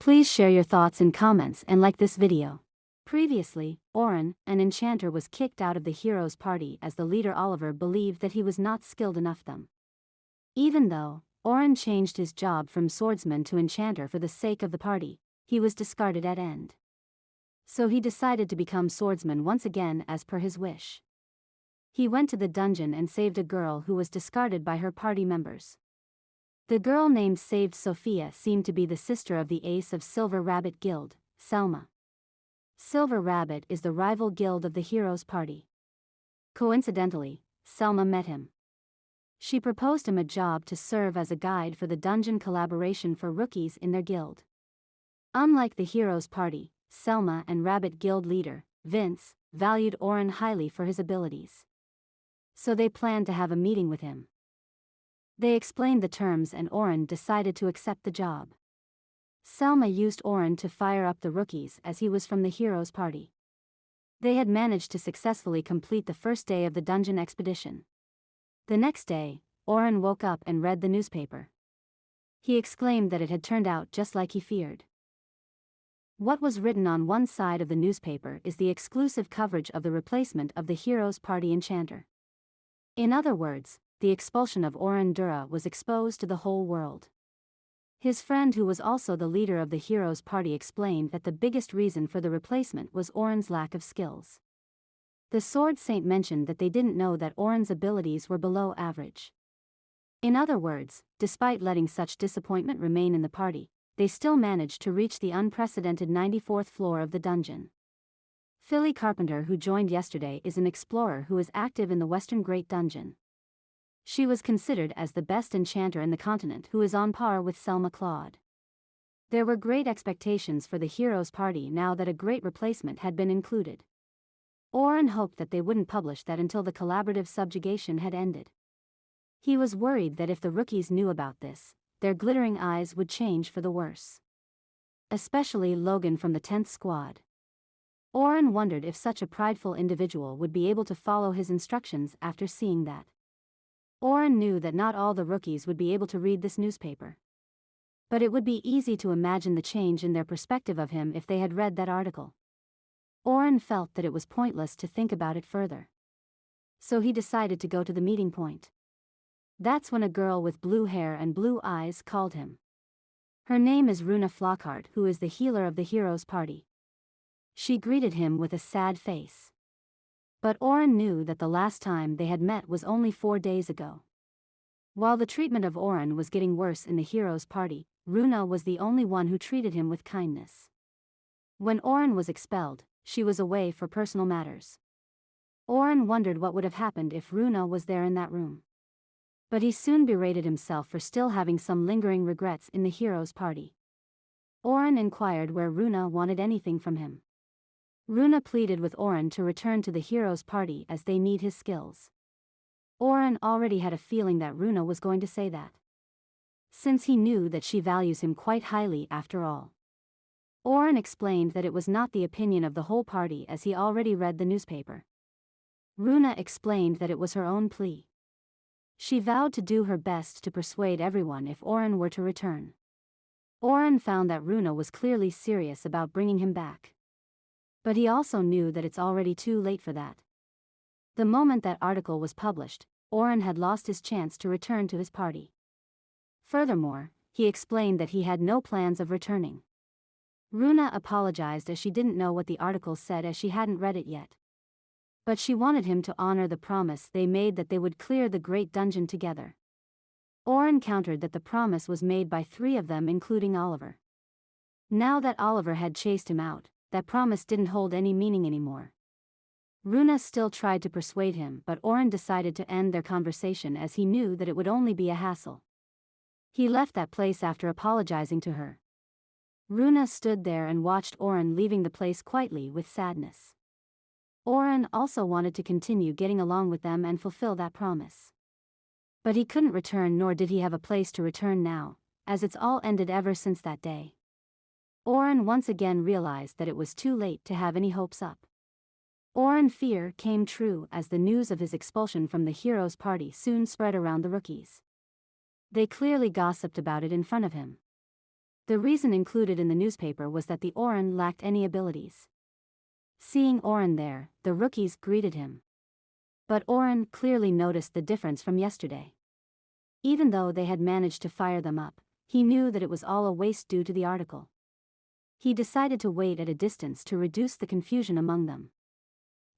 Please share your thoughts in comments and like this video. Previously, Oren, an enchanter, was kicked out of the hero's party as the leader Oliver believed that he was not skilled enough them. Even though Oren changed his job from swordsman to enchanter for the sake of the party, he was discarded at end. So he decided to become swordsman once again as per his wish. He went to the dungeon and saved a girl who was discarded by her party members. The girl named Saved Sophia seemed to be the sister of the ace of Silver Rabbit Guild, Selma. Silver Rabbit is the rival guild of the hero's party. Coincidentally, Selma met him. She proposed him a job to serve as a guide for the dungeon collaboration for rookies in their guild. Unlike the hero's party, Selma and Rabbit Guild leader, Vince, valued Oren highly for his abilities. So they planned to have a meeting with him. They explained the terms and Oren decided to accept the job. Selma used Oren to fire up the rookies as he was from the hero's party. They had managed to successfully complete the first day of the dungeon expedition. The next day, Oren woke up and read the newspaper. He exclaimed that it had turned out just like he feared. What was written on one side of the newspaper is the exclusive coverage of the replacement of the hero's party enchanter. In other words, the expulsion of Oren Dura was exposed to the whole world. His friend, who was also the leader of the hero's party, explained that the biggest reason for the replacement was Oren's lack of skills. The Sword Saint mentioned that they didn't know that Oren's abilities were below average. In other words, despite letting such disappointment remain in the party, they still managed to reach the unprecedented 94th floor of the dungeon. Philly Carpenter, who joined yesterday, is an explorer who is active in the Western Great Dungeon. She was considered as the best enchanter in the continent, who is on par with Selma Claude. There were great expectations for the hero's party now that a great replacement had been included. Oren hoped that they wouldn't publish that until the collaborative subjugation had ended. He was worried that if the rookies knew about this, their glittering eyes would change for the worse. Especially Logan from the 10th squad. Oren wondered if such a prideful individual would be able to follow his instructions after seeing that. Oren knew that not all the rookies would be able to read this newspaper. But it would be easy to imagine the change in their perspective of him if they had read that article. Oren felt that it was pointless to think about it further. So he decided to go to the meeting point. That's when a girl with blue hair and blue eyes called him. Her name is Runa Flockhart, who is the healer of the hero's party. She greeted him with a sad face. But Oren knew that the last time they had met was only 4 days ago. While the treatment of Oren was getting worse in the hero's party, Runa was the only one who treated him with kindness. When Oren was expelled, she was away for personal matters. Oren wondered what would have happened if Runa was there in that room. But he soon berated himself for still having some lingering regrets in the hero's party. Oren inquired where Runa wanted anything from him. Runa pleaded with Oren to return to the hero's party as they need his skills. Oren already had a feeling that Runa was going to say that, since he knew that she values him quite highly after all. Oren explained that it was not the opinion of the whole party as he already read the newspaper. Runa explained that it was her own plea. She vowed to do her best to persuade everyone if Oren were to return. Oren found that Runa was clearly serious about bringing him back. But he also knew that it's already too late for that. The moment that article was published, Oren had lost his chance to return to his party. Furthermore, he explained that he had no plans of returning. Runa apologized as she didn't know what the article said as she hadn't read it yet. But she wanted him to honor the promise they made that they would clear the great dungeon together. Oren countered that the promise was made by 3 of them, including Oliver. Now that Oliver had chased him out, that promise didn't hold any meaning anymore. Runa still tried to persuade him, but Oren decided to end their conversation as he knew that it would only be a hassle. He left that place after apologizing to her. Runa stood there and watched Oren leaving the place quietly with sadness. Oren also wanted to continue getting along with them and fulfill that promise. But he couldn't return, nor did he have a place to return now, as it's all ended ever since that day. Oren once again realized that it was too late to have any hopes up. Oren's fear came true as the news of his expulsion from the hero's party soon spread around the rookies. They clearly gossiped about it in front of him. The reason included in the newspaper was that the Orin lacked any abilities. Seeing Orin there, the rookies greeted him. But Orin clearly noticed the difference from yesterday. Even though they had managed to fire them up, he knew that it was all a waste due to the article. He decided to wait at a distance to reduce the confusion among them.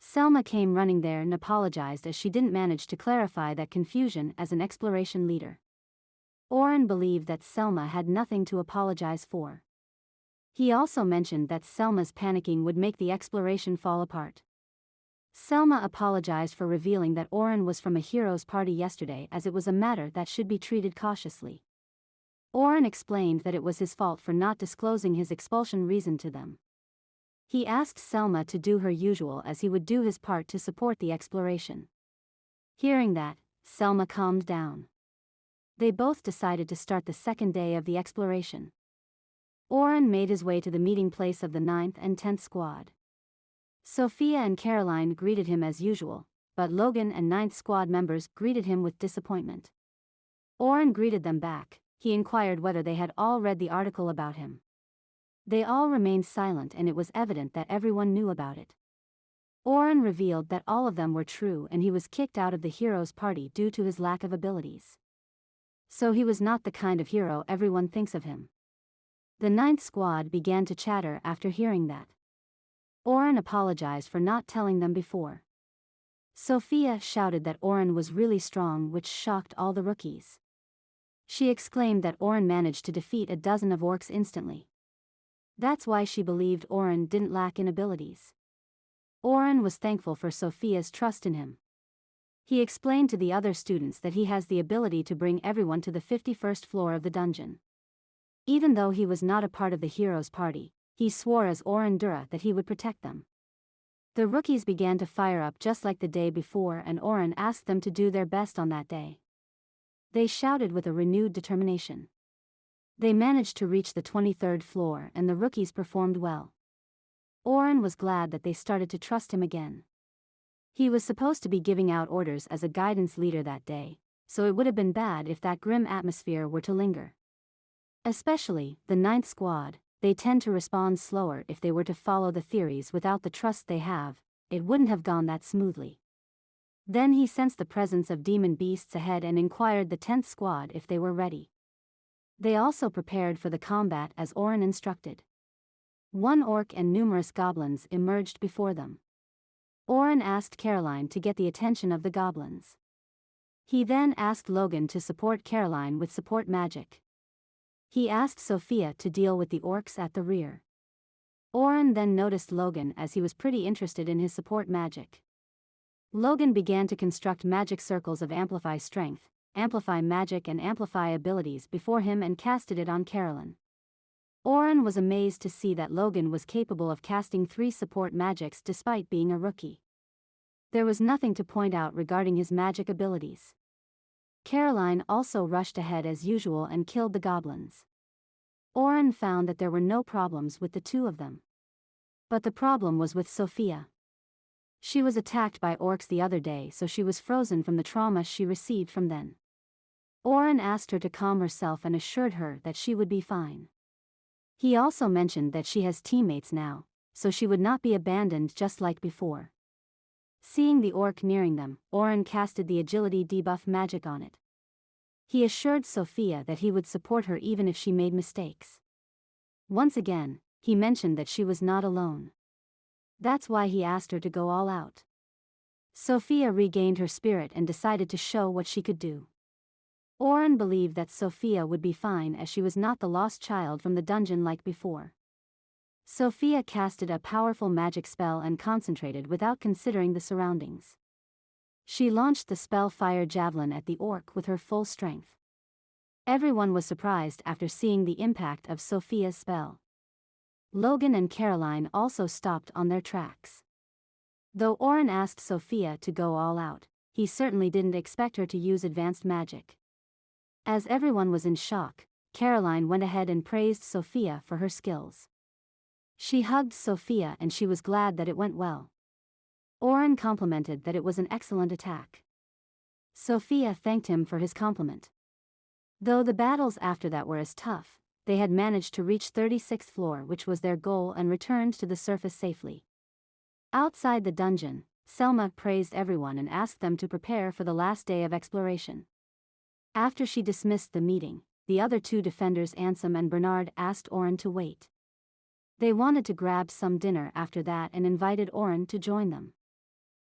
Selma came running there and apologized as she didn't manage to clarify that confusion as an exploration leader. Orin believed that Selma had nothing to apologize for. He also mentioned that Selma's panicking would make the exploration fall apart. Selma apologized for revealing that Orin was from a hero's party yesterday, as it was a matter that should be treated cautiously. Orin explained that it was his fault for not disclosing his expulsion reason to them. He asked Selma to do her usual as he would do his part to support the exploration. Hearing that, Selma calmed down. They both decided to start the second day of the exploration. Orin made his way to the meeting place of the 9th and 10th squad. Sophia and Caroline greeted him as usual, but Logan and 9th squad members greeted him with disappointment. Orin greeted them back. He inquired whether they had all read the article about him. They all remained silent, and it was evident that everyone knew about it. Orin revealed that all of them were true, and he was kicked out of the hero's party due to his lack of abilities. So he was not the kind of hero everyone thinks of him. The 9th squad began to chatter after hearing that. Orin apologized for not telling them before. Sophia shouted that Orin was really strong, which shocked all the rookies. She exclaimed that Orin managed to defeat a dozen of orcs instantly. That's why she believed Orin didn't lack in abilities. Orin was thankful for Sophia's trust in him. He explained to the other students that he has the ability to bring everyone to the 51st floor of the dungeon. Even though he was not a part of the hero's party, he swore as Orin Dura that he would protect them. The rookies began to fire up just like the day before, and Orin asked them to do their best on that day. They shouted with a renewed determination. They managed to reach the 23rd floor, and the rookies performed well. Orin was glad that they started to trust him again. He was supposed to be giving out orders as a guidance leader that day, so it would have been bad if that grim atmosphere were to linger. Especially the 9th squad, they tend to respond slower if they were to follow the theories without the trust they have. It wouldn't have gone that smoothly. Then he sensed the presence of demon beasts ahead and inquired the 10th squad if they were ready. They also prepared for the combat as Orin instructed. One orc and numerous goblins emerged before them. Orin asked Caroline to get the attention of the goblins. He then asked Logan to support Caroline with support magic. He asked Sophia to deal with the orcs at the rear. Orin then noticed Logan as he was pretty interested in his support magic. Logan began to construct magic circles of amplify strength, amplify magic and amplify abilities before him and casted it on Caroline. Orin was amazed to see that Logan was capable of casting 3 support magics despite being a rookie. There was nothing to point out regarding his magic abilities. Caroline also rushed ahead as usual and killed the goblins. Orin found that there were no problems with the two of them. But the problem was with Sophia. She was attacked by orcs the other day, so she was frozen from the trauma she received from then. Orin asked her to calm herself and assured her that she would be fine. He also mentioned that she has teammates now, so she would not be abandoned just like before. Seeing the orc nearing them, Orin casted the agility debuff magic on it. He assured Sophia that he would support her even if she made mistakes. Once again, he mentioned that she was not alone. That's why he asked her to go all out. Sophia regained her spirit and decided to show what she could do. Orin believed that Sophia would be fine as she was not the lost child from the dungeon like before. Sophia casted a powerful magic spell and concentrated without considering the surroundings. She launched the spell Fire Javelin at the orc with her full strength. Everyone was surprised after seeing the impact of Sophia's spell. Logan and Caroline also stopped on their tracks. Though Orin asked Sophia to go all out, he certainly didn't expect her to use advanced magic. As everyone was in shock, Caroline went ahead and praised Sophia for her skills. She hugged Sophia and she was glad that it went well. Orin complimented that it was an excellent attack. Sophia thanked him for his compliment. Though the battles after that were as tough, they had managed to reach 36th floor, which was their goal, and returned to the surface safely. Outside the dungeon, Selma praised everyone and asked them to prepare for the last day of exploration. After she dismissed the meeting, the other two defenders, Ansem and Bernard, asked Oren to wait. They wanted to grab some dinner after that and invited Oren to join them.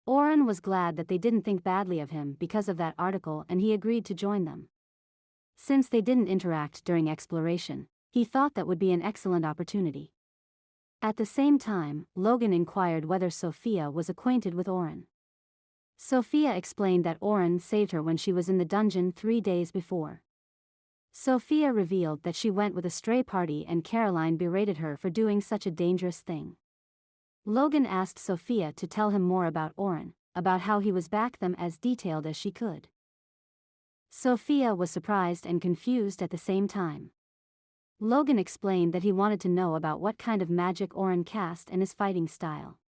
Oren was glad that they didn't think badly of him because of that article, and he agreed to join them. Since they didn't interact during exploration, he thought that would be an excellent opportunity. At the same time, Logan inquired whether Sophia was acquainted with Oren. Sophia explained that Oren saved her when she was in the dungeon 3 days before. Sophia revealed that she went with a stray party and Caroline berated her for doing such a dangerous thing. Logan asked Sophia to tell him more about Oren, about how he was back them as detailed as she could. Sophia was surprised and confused at the same time. Logan explained that he wanted to know about what kind of magic Oren cast and his fighting style.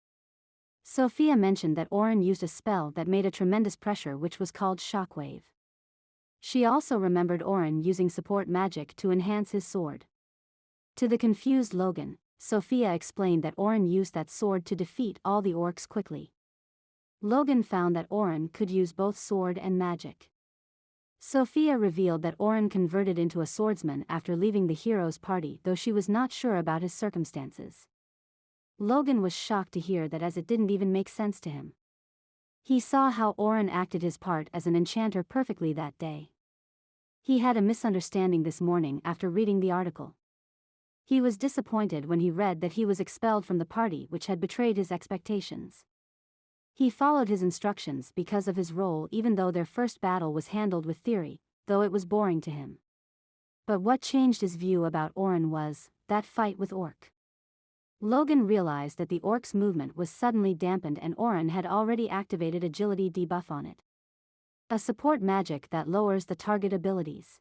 Sophia mentioned that Oren used a spell that made a tremendous pressure, which was called Shockwave. She also remembered Oren using support magic to enhance his sword. To the confused Logan, Sophia explained that Oren used that sword to defeat all the orcs quickly. Logan found that Oren could use both sword and magic. Sophia revealed that Oren converted into a swordsman after leaving the hero's party, though she was not sure about his circumstances. Logan was shocked to hear that, as it didn't even make sense to him. He saw how Oren acted his part as an enchanter perfectly that day. He had a misunderstanding this morning after reading the article. He was disappointed when he read that he was expelled from the party, which had betrayed his expectations. He followed his instructions because of his role, even though their first battle was handled with theory, though it was boring to him. But what changed his view about Oren was that fight with Orc. Logan realized that the Orc's movement was suddenly dampened and Oren had already activated agility debuff on it. A support magic that lowers the target abilities.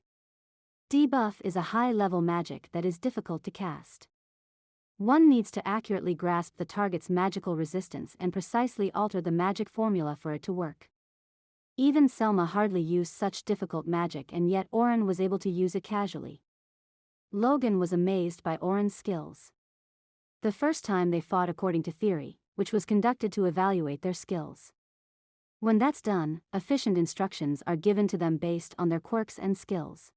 Debuff is a high-level magic that is difficult to cast. One needs to accurately grasp the target's magical resistance and precisely alter the magic formula for it to work. Even Selma hardly used such difficult magic, and yet Oren was able to use it casually. Logan was amazed by Oren's skills. The first time they fought according to theory, which was conducted to evaluate their skills. When that's done, efficient instructions are given to them based on their quirks and skills.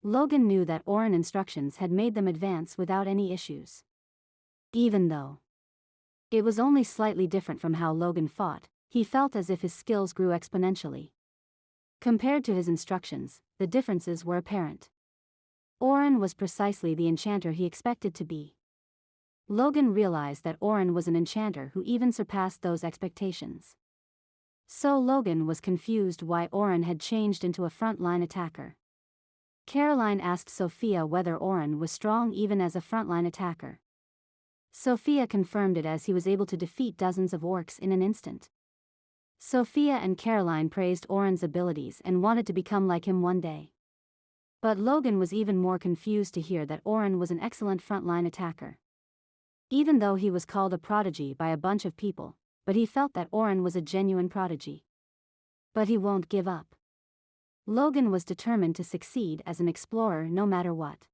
Logan knew that Oren instructions had made them advance without any issues. Even though it was only slightly different from how Logan fought, he felt as if his skills grew exponentially. Compared to his instructions, the differences were apparent. Oren was precisely the enchanter he expected to be. Logan realized that Oren was an enchanter who even surpassed those expectations. So Logan was confused why Oren had changed into a frontline attacker. Caroline asked Sophia whether Oren was strong even as a frontline attacker. Sophia confirmed it, as he was able to defeat dozens of orcs in an instant. Sophia and Caroline praised Oren's abilities and wanted to become like him one day. But Logan was even more confused to hear that Oren was an excellent frontline attacker. Even though he was called a prodigy by a bunch of people, but he felt that Oren was a genuine prodigy. But he won't give up. Logan was determined to succeed as an explorer no matter what.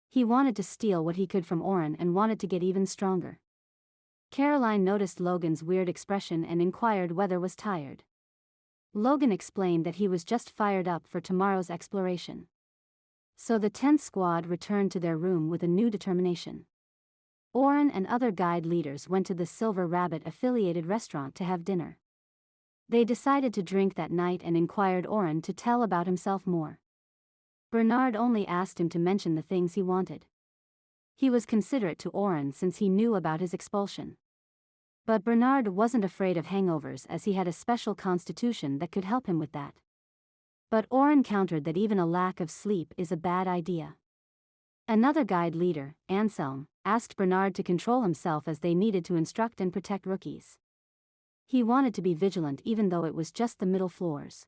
He wanted to steal what he could from Oren and wanted to get even stronger. Caroline noticed Logan's weird expression and inquired whether was tired. Logan explained that he was just fired up for tomorrow's exploration. So the 10th squad returned to their room with a new determination. Oren and other guide leaders went to the Silver Rabbit affiliated restaurant to have dinner. They decided to drink that night and inquired Oren to tell about himself more. Bernard only asked him to mention the things he wanted. He was considerate to Oren since he knew about his expulsion. But Bernard wasn't afraid of hangovers, as he had a special constitution that could help him with that. But Oren countered that even a lack of sleep is a bad idea. Another guide leader, Anselm, asked Bernard to control himself as they needed to instruct and protect rookies. He wanted to be vigilant even though it was just the middle floors.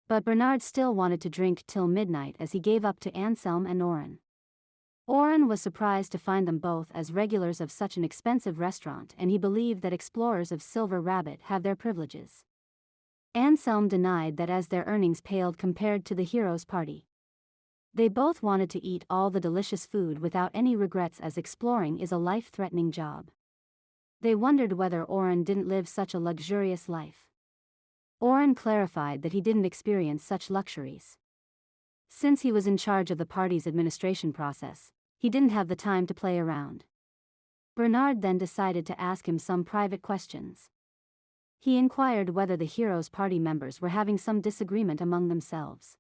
But Bernard still wanted to drink till midnight as he gave up to Anselm and Oren. Oren was surprised to find them both as regulars of such an expensive restaurant, and he believed that explorers of Silver Rabbit have their privileges. Anselm denied that, as their earnings paled compared to the hero's party. They both wanted to eat all the delicious food without any regrets, as exploring is a life-threatening job. They wondered whether Oren didn't live such a luxurious life. Oren clarified that he didn't experience such luxuries. Since he was in charge of the party's administration process, he didn't have the time to play around. Bernard then decided to ask him some private questions. He inquired whether the hero's party members were having some disagreement among themselves.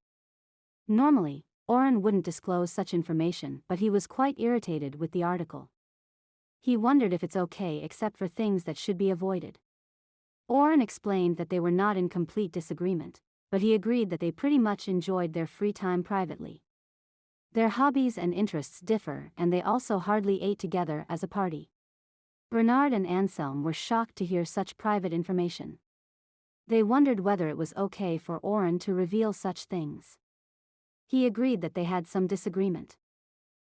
Normally, Oren wouldn't disclose such information, but he was quite irritated with the article. He wondered if it's okay except for things that should be avoided. Oren explained that they were not in complete disagreement, but he agreed that they pretty much enjoyed their free time privately. Their hobbies and interests differ, and they also hardly ate together as a party. Bernard and Anselm were shocked to hear such private information. They wondered whether it was okay for Oren to reveal such things. He agreed that they had some disagreement.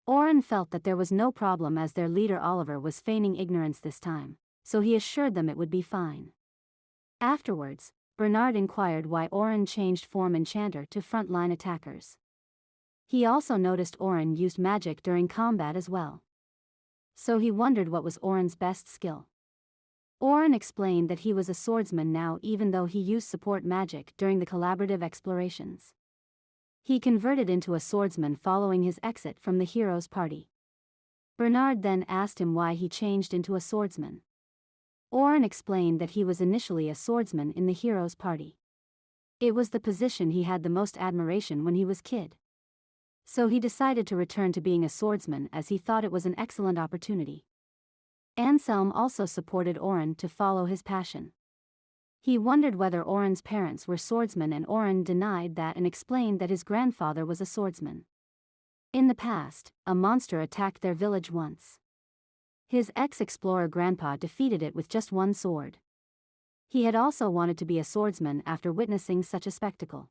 Oren felt that there was no problem as their leader Oliver was feigning ignorance this time, so he assured them it would be fine. Afterwards, Bernard inquired why Oren changed form enchanter to frontline attackers. He also noticed Oren used magic during combat as well. So he wondered what was Oren's best skill. Oren explained that he was a swordsman now, even though he used support magic during the collaborative explorations. He converted into a swordsman following his exit from the hero's party. Bernard then asked him why he changed into a swordsman. Oren explained that he was initially a swordsman in the hero's party. It was the position he had the most admiration when he was kid. So he decided to return to being a swordsman as he thought it was an excellent opportunity. Anselm also supported Oren to follow his passion. He wondered whether Oren's parents were swordsmen, and Oren denied that and explained that his grandfather was a swordsman. In the past, a monster attacked their village once. His ex-explorer grandpa defeated it with just one sword. He had also wanted to be a swordsman after witnessing such a spectacle.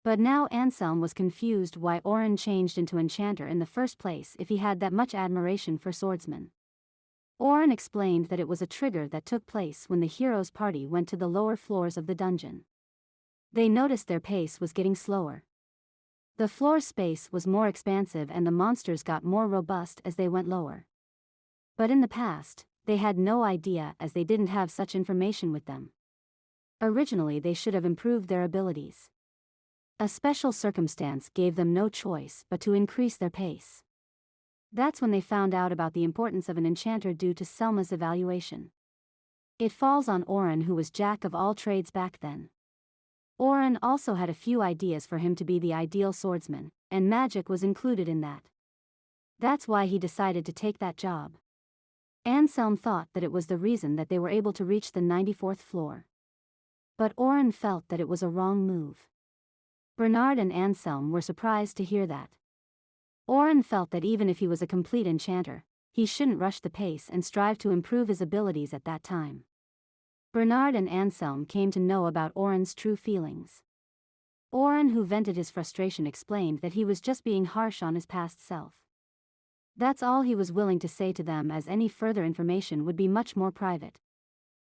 But now Anselm was confused why Oren changed into enchanter in the first place if he had that much admiration for swordsmen. Oren explained that it was a trigger that took place when the hero's party went to the lower floors of the dungeon. They noticed their pace was getting slower. The floor space was more expansive and the monsters got more robust as they went lower. But in the past, they had no idea as they didn't have such information with them. Originally they should have improved their abilities. A special circumstance gave them no choice but to increase their pace. That's when they found out about the importance of an enchanter due to Selma's evaluation. It falls on Oren, who was jack of all trades back then. Oren also had a few ideas for him to be the ideal swordsman, and magic was included in that. That's why he decided to take that job. Anselm thought that it was the reason that they were able to reach the 94th floor. But Oren felt that it was a wrong move. Bernard and Anselm were surprised to hear that. Oren felt that even if he was a complete enchanter, he shouldn't rush the pace and strive to improve his abilities at that time. Bernard and Anselm came to know about Oren's true feelings. Oren, who vented his frustration, explained that he was just being harsh on his past self. That's all he was willing to say to them, as any further information would be much more private.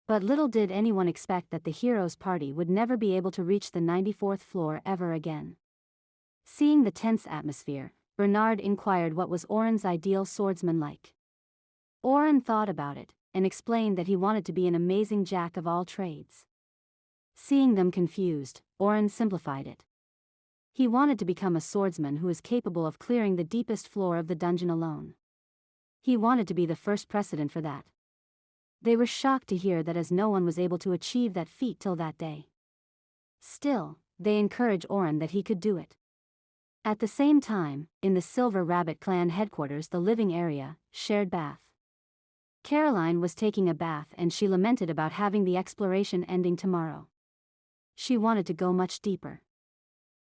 But little did anyone expect that the hero's party would never be able to reach the 94th floor ever again. Seeing the tense atmosphere, Bernard inquired what was Oren's ideal swordsman like. Oren thought about it, and explained that he wanted to be an amazing jack of all trades. Seeing them confused, Oren simplified it. He wanted to become a swordsman who is capable of clearing the deepest floor of the dungeon alone. He wanted to be the first precedent for that. They were shocked to hear that, as no one was able to achieve that feat till that day. Still, they encouraged Oren that he could do it. At the same time, in the Silver Rabbit clan headquarters, the living area, shared bath. Caroline was taking a bath and she lamented about having the exploration ending tomorrow. She wanted to go much deeper.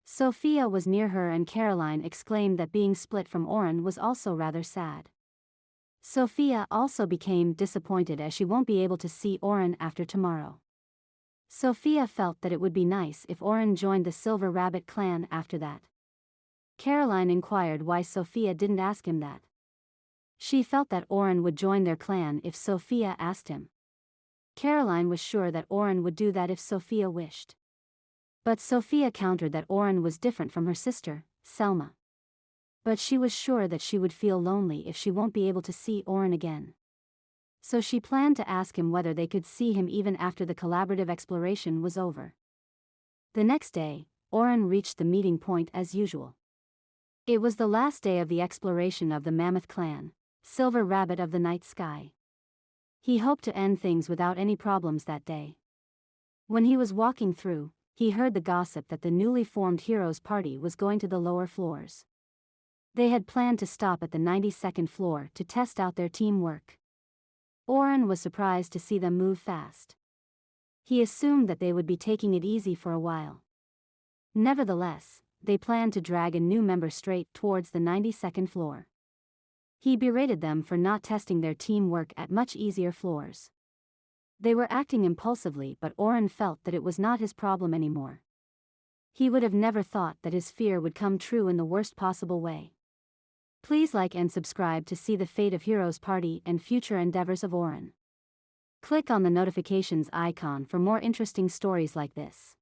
Sophia was near her and Caroline exclaimed that being split from Oren was also rather sad. Sophia also became disappointed as she won't be able to see Oren after tomorrow. Sophia felt that it would be nice if Oren joined the Silver Rabbit clan after that. Caroline inquired why Sophia didn't ask him that. She felt that Oren would join their clan if Sophia asked him. Caroline was sure that Oren would do that if Sophia wished. But Sophia countered that Oren was different from her sister, Selma. But she was sure that she would feel lonely if she won't be able to see Oren again. So she planned to ask him whether they could see him even after the collaborative exploration was over. The next day, Oren reached the meeting point as usual. It was the last day of the exploration of the Mammoth Clan, Silver Rabbit of the Night Sky. He hoped to end things without any problems that day. When he was walking through, he heard the gossip that the newly formed Heroes Party was going to the lower floors. They had planned to stop at the 92nd floor to test out their teamwork. Oren was surprised to see them move fast. He assumed that they would be taking it easy for a while. Nevertheless, they planned to drag a new member straight towards the 92nd floor. He berated them for not testing their teamwork at much easier floors. They were acting impulsively, but Oren felt that it was not his problem anymore. He would have never thought that his fear would come true in the worst possible way. Please like and subscribe to see the fate of Heroes Party and future endeavors of Oren. Click on the notifications icon for more interesting stories like this.